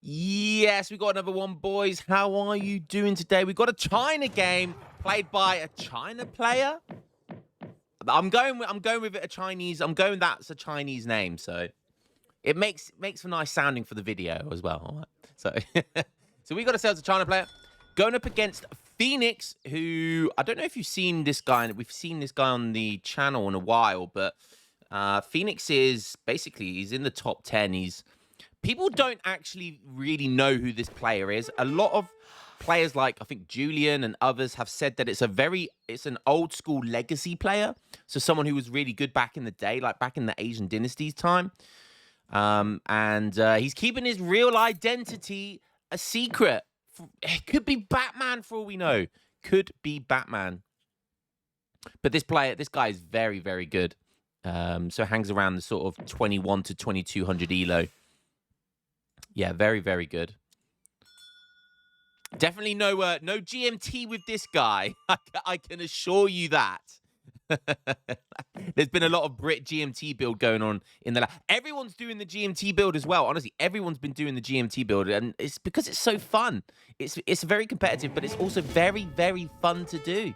Yes, we got another one, boys. How are you doing today? We got a China game played by a China player. I'm going with it a Chinese. I'm going that's a Chinese name, so it makes for nice sounding for the video as well. All right. So so we got ourselves a China player going up against Phoenix, who I don't know if you've seen this guy. We've seen this guy on the channel in a while, but Phoenix is basically he's in the top 10. People don't actually really know who this player is. A lot of players like I think Julian and others have said that it's an old school legacy player. So someone who was really good back in the day, like back in the Asian dynasties time. And he's keeping his real identity a secret. It could be Batman for all we know. Could be Batman. But this guy is very, very good. So hangs around the sort of 21 to 2200 elo. Yeah, very, very good. Definitely no GMT with this guy. I can assure you that. There's been a lot of Brit GMT build going on in the everyone's doing the GMT build as well. Honestly, everyone's been doing the GMT build, and it's because it's so fun. It's very competitive, but it's also very, very fun to do.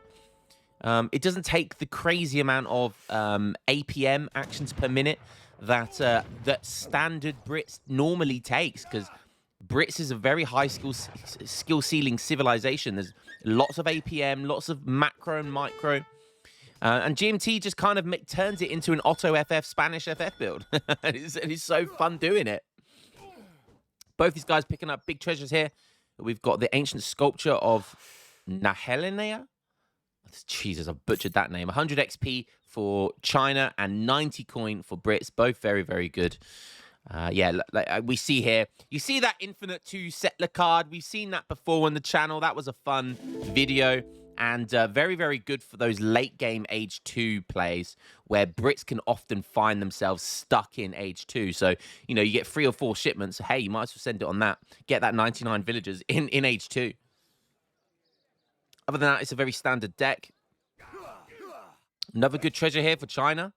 It doesn't take the crazy amount of APM actions per minute that standard Brits normally takes, because Brits is a very high skill ceiling civilization. There's lots of APM, lots of macro and micro. And GMT just kind of turns it into an Auto FF Spanish FF build. It's so fun doing it. Both these guys picking up big treasures here. We've got the ancient sculpture of Nahelinea. Jesus, I've butchered that name. 100 XP for China and 90 coin for Brits. Both very, very good. Yeah, like we see here. You see that Infinite 2 settler card. We've seen that before on the channel. That was a fun video. And very, very good for those late game Age 2 plays where Brits can often find themselves stuck in Age 2. So, you know, you get 3 or 4 shipments. Hey, you might as well send it on that. Get that 99 villagers in Age 2. Other than that, it's a very standard deck. Another good treasure here for China.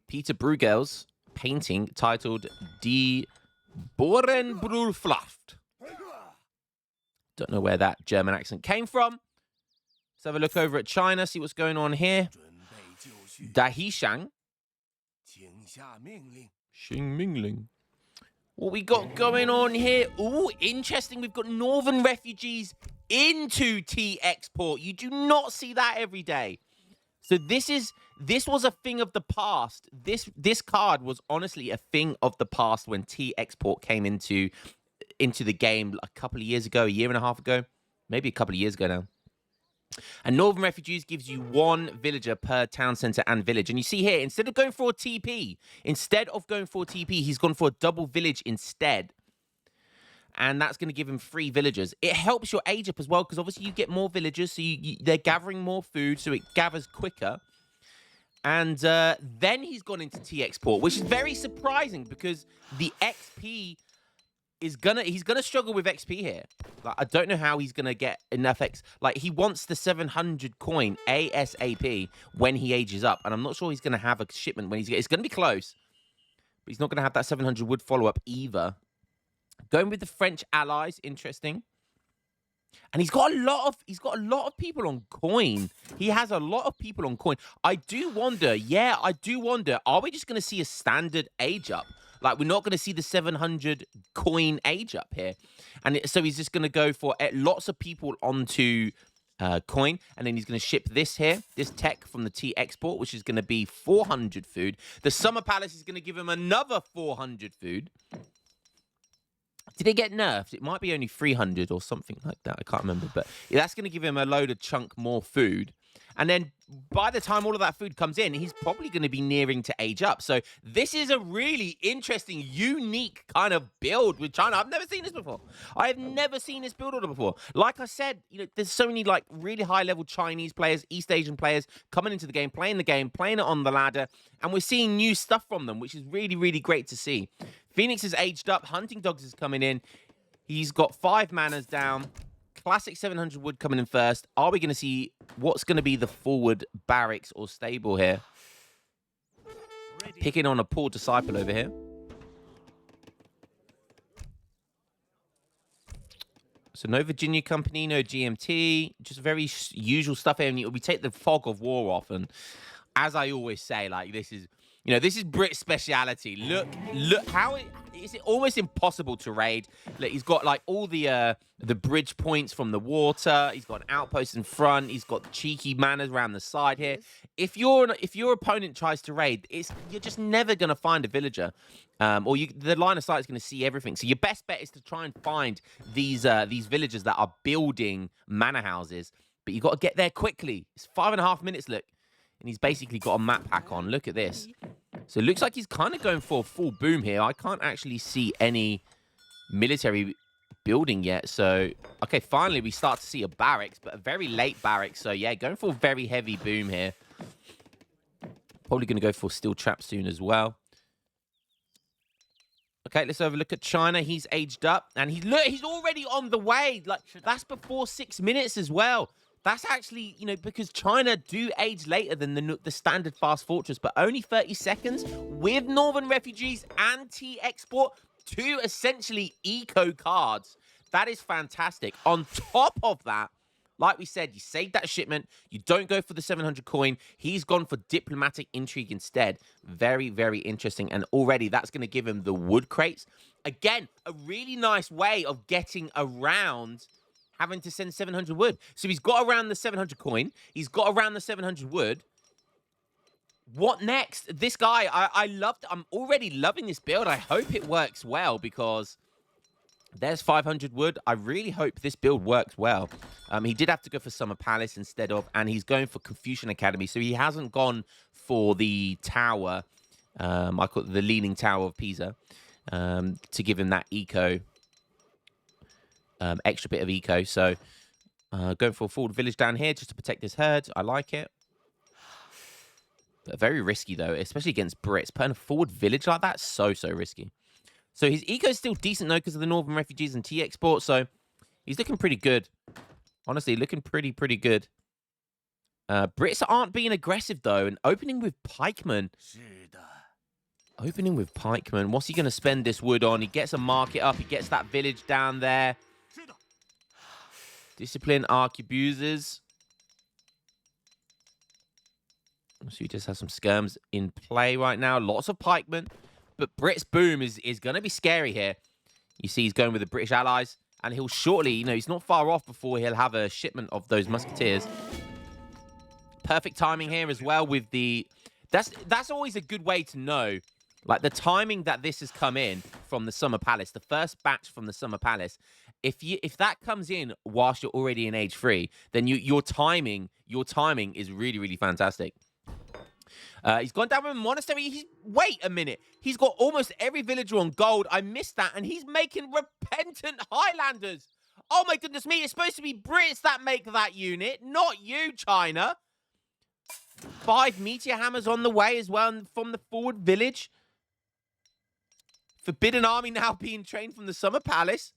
Peter Bruegel's painting titled Die Borenbrulflaft. Don't know where that German accent came from. Let's have a look over at China, see what's going on here. Dahishang. Xing Mingling. What we got going on here? Ooh, interesting. We've got Northern refugees into T export. You do not see that every day. So this was a thing of the past. This card was honestly a thing of the past when T export came into the game a couple of years ago, a year and a half ago, maybe a couple of years ago now. And Northern Refugees gives you 1 villager per town center and village. And you see here, instead of going for a TP, he's gone for a double village instead. And that's going to give him 3 villagers. It helps your age up as well, because obviously you get more villagers, so they're gathering more food, so it gathers quicker. And then he's gone into T export, which is very surprising because the XP he's gonna struggle with XP here. Like, I don't know how he's gonna get enough like he wants the 700 coin ASAP when he ages up, and I'm not sure he's gonna have a shipment when it's gonna be close, but he's not gonna have that 700 wood follow up either. Going with the French allies, interesting. And he's got a lot of people on coin. He has a lot of people on coin. I do wonder, are we just gonna see a standard age up? Like, we're not going to see the 700 coin age up here. And so he's just going to go for lots of people onto coin. And then he's going to ship this here, this tech from the T export, which is going to be 400 food. The Summer Palace is going to give him another 400 food. Did it get nerfed? It might be only 300 or something like that. I can't remember. But yeah, that's going to give him a load of chunk more food. And then by the time all of that food comes in, he's probably going to be nearing to age up. So this is a really interesting, unique kind of build with China. I've never seen this before. I have never seen this build order before. Like I said, you know, there's so many like really high-level Chinese players, East Asian players coming into the game, playing it on the ladder, and we're seeing new stuff from them, which is really, really great to see. Phoenix is aged up. Hunting Dogs is coming in. He's got 5 manas down. Classic 700 wood coming in first. Are we going to see what's going to be the forward barracks or stable here? Picking on a poor disciple over here. So no Virginia Company, no GMT, just very usual stuff here. And we take the fog of war off. And as I always say, like, this is, this is Brit speciality. Look how is it almost impossible to raid. Look, he's got like all the bridge points from the water. He's got an outpost in front. He's got cheeky manners around the side here. If your opponent tries to raid, you're just never gonna find a villager, or the line of sight is gonna see everything. So your best bet is to try and find these villagers that are building manor houses. But you got to get there quickly. It's 5.5 minutes. Look. And he's basically got a map pack on. Look at this. So it looks like he's kind of going for a full boom here. I can't actually see any military building yet. So, okay, finally we start to see a barracks, but a very late barracks. So, yeah, going for a very heavy boom here. Probably going to go for steel trap soon as well. Okay, let's have a look at China. He's aged up. And he's already on the way. Like, that's before 6 minutes as well. That's actually, because China do age later than the standard fast fortress, but only 30 seconds with Northern Refugees and T-Export, 2 essentially eco cards. That is fantastic. On top of that, like we said, you save that shipment. You don't go for the 700 coin. He's gone for diplomatic intrigue instead. Very, very interesting. And already that's going to give him the wood crates. Again, a really nice way of getting around having to send 700 wood. So he's got around the 700 coin. He's got around the 700 wood. What next? This guy, I'm already loving this build. I hope it works well because there's 500 wood. I really hope this build works well. He did have to go for Summer Palace instead of, and he's going for Confucian Academy. So he hasn't gone for the tower. I call it the Leaning Tower of Pisa, to give him that eco. Extra bit of eco. So going for a forward village down here just to protect this herd. I like it. But very risky though, especially against Brits. Putting a forward village like that, so risky. So his eco is still decent though because of the Northern Refugees and T-Export. So he's looking pretty good. Honestly, looking pretty good. Brits aren't being aggressive though, and opening with pikemen. Opening with pikemen. What's he going to spend this wood on? He gets a market up. He gets that village down there. Discipline arquebuses. So he just has some skirms in play right now. Lots of pikemen. But Brit's boom is going to be scary here. You see he's going with the British allies. And he'll shortly, he's not far off before he'll have a shipment of those musketeers. Perfect timing here as well with the... That's always a good way to know. Like the timing that this has come in from the Summer Palace, the first batch from the Summer Palace, if that comes in whilst you're already in age 3, then your timing is really fantastic. He's gone down with a monastery. Wait a minute. He's got almost every villager on gold. I missed that, and he's making Repentant Highlanders. Oh my goodness me! It's supposed to be Brits that make that unit, not you, China. 5 meteor hammers on the way as well from the forward village. Forbidden Army now being trained from the Summer Palace.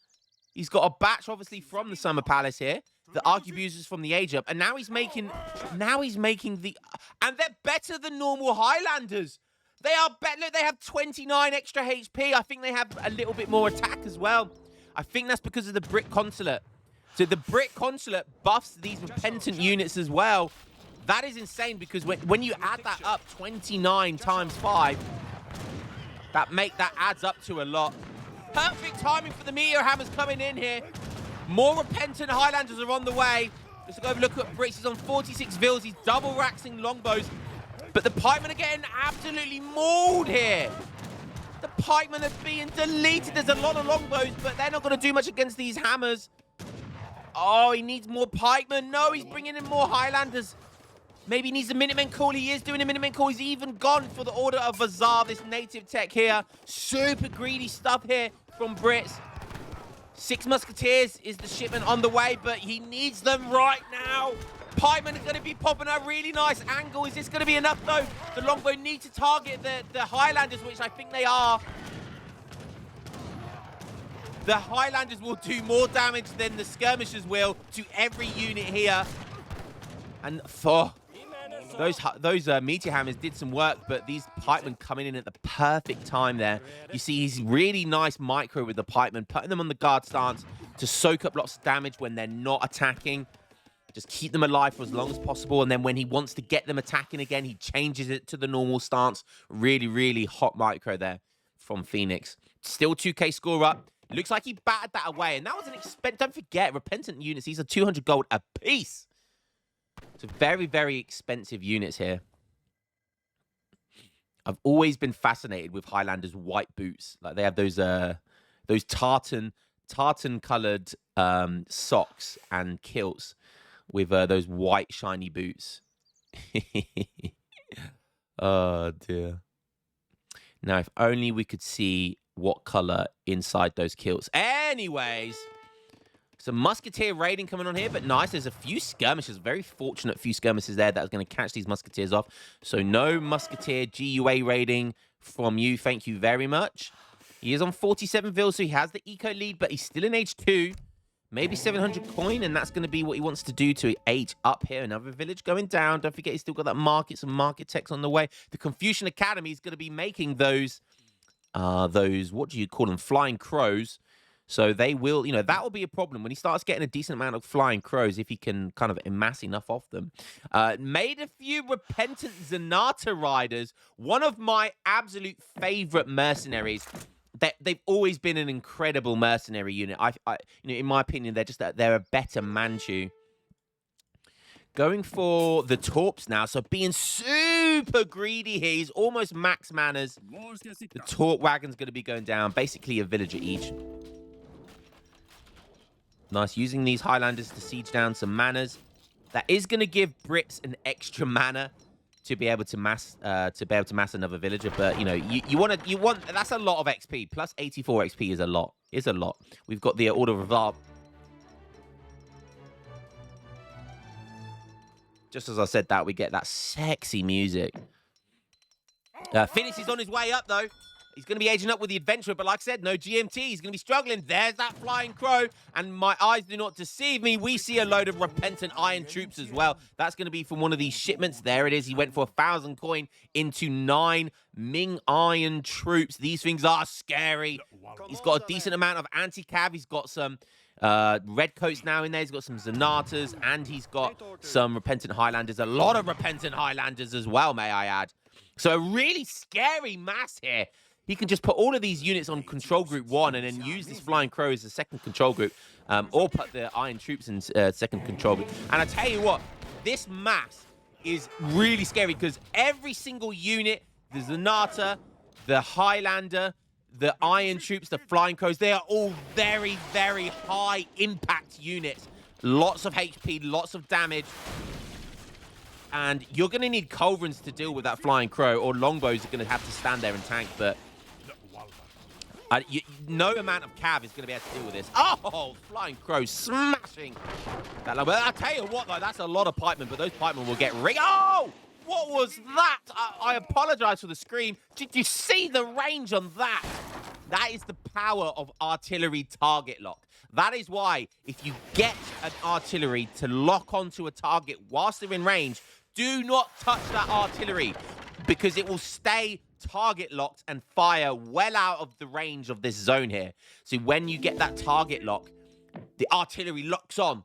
He's got a batch, obviously, from the Summer Palace here. The arquebuses from the age up. And now he's making the... And they're better than normal Highlanders. They are better. Look, they have 29 extra HP. I think they have a little bit more attack as well. I think that's because of the Brit Consulate. So the Brit Consulate buffs these Repentant units as well. That is insane because when you add that up, 29 times 5... That adds up to a lot. Perfect timing for the meteor hammers coming in here. More Repentant Highlanders are on the way. Let's go have a look at Brits. He's on 46 vills. He's double raxing longbows. But the pikemen are getting absolutely mauled here. The pikemen are being deleted. There's a lot of longbows, but they're not going to do much against these hammers. Oh, he needs more pikemen. No, he's bringing in more Highlanders. Maybe he needs a Minutemen call. He is doing a Minutemen call. He's even gone for the Order of Bazaar, this native tech here. Super greedy stuff here from Brits. 6 Musketeers is the shipment on the way, but he needs them right now. Pikeman is going to be popping a really nice angle. Is this going to be enough, though? The longbow need to target the Highlanders, which I think they are. The Highlanders will do more damage than the skirmishers will to every unit here. And for... Those meteor hammers did some work, but these pikemen coming in at the perfect time there. You see, he's really nice micro with the pikemen, putting them on the guard stance, to soak up lots of damage when they're not attacking. Just keep them alive for as long as possible. And then when he wants to get them attacking again, he changes it to the normal stance. Really, really hot micro there from Phoenix. Still 2K score up. Looks like he batted that away. And that was an expensive... Don't forget, Repentant units, these are 200 gold a piece. So very, very expensive units here. I've always been fascinated with Highlander's white boots. Like they have those tartan-colored socks and kilts with those white shiny boots. Oh, dear. Now, if only we could see what color inside those kilts. Anyways, some musketeer raiding coming on here, but nice. There's a few skirmishes, very fortunate few skirmishes there that are going to catch these musketeers off. So no musketeer GUA raiding from you. Thank you very much. He is on 47 vills, so he has the eco lead, but he's still in age 2. Maybe 700 coin, and that's going to be what he wants to do to age up here. Another village going down. Don't forget, he's still got that market, some market techs on the way. The Confucian Academy is going to be making those, what do you call them, flying crows. So they will, you know, that will be a problem when he starts getting a decent amount of flying crows, if he can kind of amass enough of them. Made a few Repentant Zenata riders. One of my absolute favorite mercenaries. They've always been an incredible mercenary unit. You know, in my opinion, they're a better Manchu. Going for the Torps now, so being super greedy here. He's almost max manners. The Torp wagon's going to be going down, basically a villager each. Nice, using these Highlanders to siege down some manners. That is going to give Brits an extra mana to be able to mass another villager, but you know, you want that's a lot of XP. Plus 84 XP is a lot. We've got the Order of Art. Just as I said that, we get that sexy music. Phoenix is on his way up though. He's going to be aging up with the Adventurer, but like I said, no GMT. He's going to be struggling. There's that Flying Crow, and my eyes do not deceive me. We see a load of Repentant Iron Troops as well. That's going to be from one of these shipments. There it is. He went for 1,000 coin into 9 Ming Iron Troops. These things are scary. He's got a decent amount of anti-cav. He's got some Redcoats now in there. He's got some Zenatas, and he's got some Repentant Highlanders. A lot of Repentant Highlanders as well, may I add. So a really scary mass here. He can just put all of these units on control group 1 and then use this Flying Crow as a second control group, or put the Iron Troops in second control group. And I tell you what, this mass is really scary because every single unit, the Zenata, the Highlander, the Iron Troops, the Flying Crows, they are all very, very high impact units. Lots of HP, lots of damage. And you're going to need culverins to deal with that Flying Crow, or longbows are going to have to stand there and tank, but no amount of cav is going to be able to deal with this. Oh, Flying Crow smashing that longbow. I'll tell you what, though, that's a lot of pikemen, but those pikemen will get rigged. Oh, what was that? I apologize for the scream. Did you see the range on that? That is the power of artillery target lock. That is why if you get an artillery to lock onto a target whilst they're in range, do not touch that artillery because it will stay target locked and fire well out of the range of this zone here. So when you get that target lock, the artillery locks on.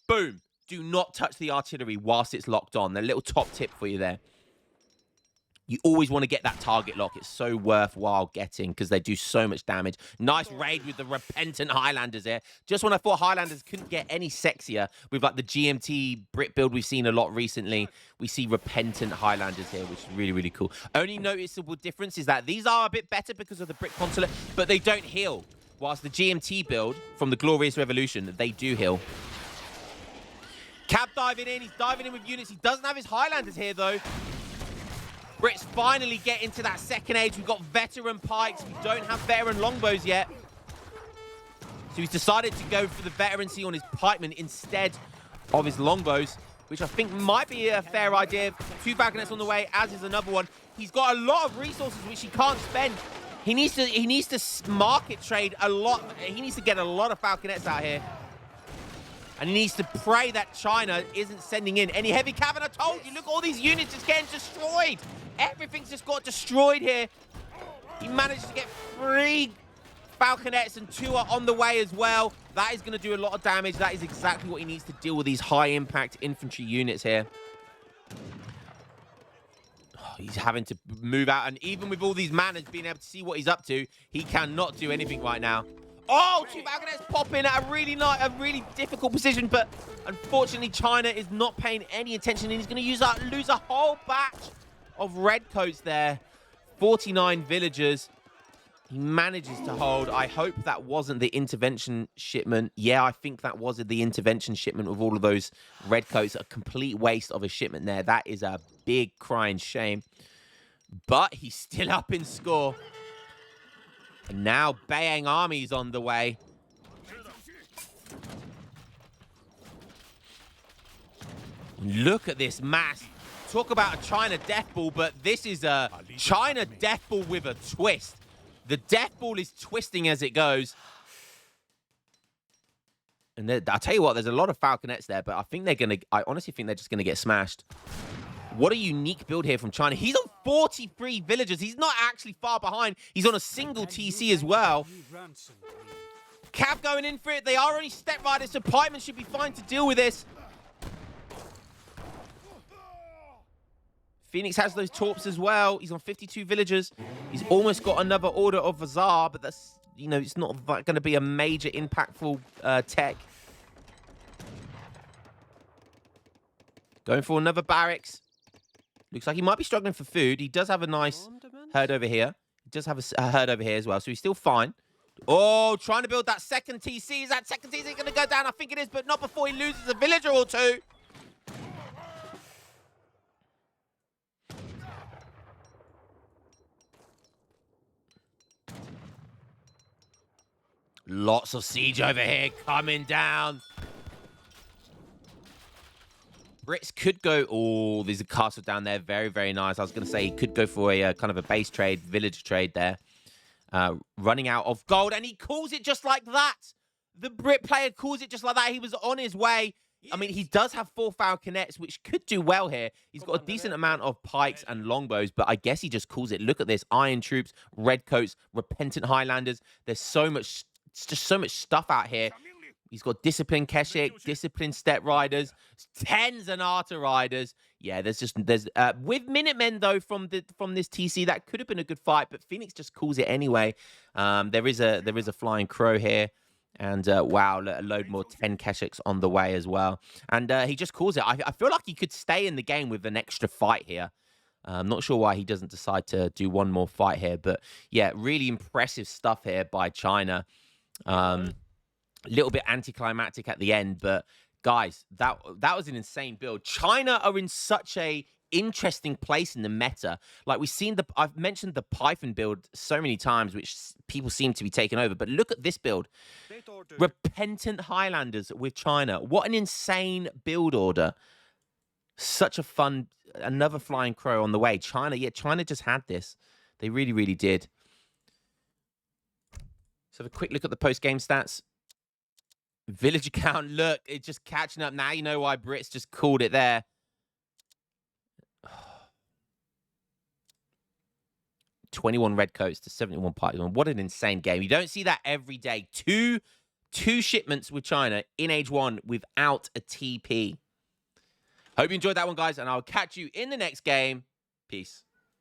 Boom. Do not touch the artillery whilst it's locked on. A little top tip for you there. You always want to get that target lock. It's so worthwhile getting because they do so much damage. Nice raid with the Repentant Highlanders here. Just when I thought Highlanders couldn't get any sexier with like the GMT Brit build we've seen a lot recently, we see Repentant Highlanders here, which is really, really cool. Only noticeable difference is that these are a bit better because of the Brit consulate, but they don't heal. Whilst the GMT build from the Glorious Revolution, they do heal. Cab diving in. He's diving in with units. He doesn't have his Highlanders here, though. Brits finally get into that second age. We've got veteran pikes. We don't have veteran longbows yet. So he's decided to go for the veterancy on his pikemen instead of his longbows, which I think might be a fair idea. 2 falconets on the way, as is another one. He's got a lot of resources which he can't spend. He needs to market trade a lot. He needs to get a lot of falconets out here. And he needs to pray that China isn't sending in any heavy cav. And I told you, look, all these units just getting destroyed. Everything's just got destroyed here. He managed to get 3 falconets and 2 are on the way as well. That is going to do a lot of damage. That is exactly what he needs to deal with these high-impact infantry units here. Oh, he's having to move out, and even with all these manners, being able to see what he's up to, he cannot do anything right now. Oh, 2 falconets pop in at a really difficult position, but unfortunately, China is not paying any attention, and he's going to lose a whole batch of redcoats there. 49 villagers. He manages to hold. I hope that wasn't the intervention shipment. Yeah, I think that was the intervention shipment with all of those redcoats. A complete waste of a shipment there. That is a big crying shame. But he's still up in score. And now Bayang army's on the way. Look at this mass. Talk about a China death ball, but this is a China death ball with a twist. The death ball is twisting as it goes. And I'll tell you what, there's a lot of falconets there, but I honestly think they're just going to get smashed. What a unique build here from China. He's on 43 villagers. He's not actually far behind. He's on a single TC as well. Cav going in for it. They are only step riders, so pikemen should be fine to deal with this. Phoenix has those torps as well. He's on 52 villagers. He's almost got another order of Vazar, but that's, you know, it's not going to be a major impactful tech. Going for another barracks. Looks like he might be struggling for food. He does have a nice herd over here. He does have a herd over here as well, so he's still fine. Oh, trying to build that second TC. Is that second TC going to go down? I think it is, but not before he loses a villager or 2. Lots of siege over here coming down. Brits could go... Oh, there's a castle down there. Very, very nice. I was going to say he could go for a kind of a base trade, village trade there. Running out of gold, and he calls it just like that. The Brit player calls it just like that. He was on his way. I mean, he does have 4 falconets, which could do well here. He's got a decent amount of pikes and longbows, but I guess he just calls it. Look at this. Iron troops, redcoats, repentant Highlanders. There's so much... It's just so much stuff out here. He's got disciplined Keshik, disciplined step riders, tens and Arta riders. Yeah, there's with Minutemen though from this TC that could have been a good fight, but Phoenix just calls it anyway. There is a flying crow here, and wow, a load more 10 Keshiks on the way as well. And he just calls it. I feel like he could stay in the game with an extra fight here. I'm not sure why he doesn't decide to do one more fight here, but yeah, really impressive stuff here by China. A little bit anticlimactic at the end, but guys, that was an insane build. China are in such a interesting place in the meta. Like I've mentioned the Python build so many times, which people seem to be taking over. But look at this build. Repentant Highlanders with China. What an insane build order. Such a fun, another flying crow on the way. China just had this. They really, really did. So have a quick look at the post-game stats. Villager count, look, it's just catching up. Now you know why Brits just called it there. 21 redcoats to 71 Python. What an insane game. You don't see that every day. Two shipments with China in Age 1 without a TP. Hope you enjoyed that one, guys, and I'll catch you in the next game. Peace.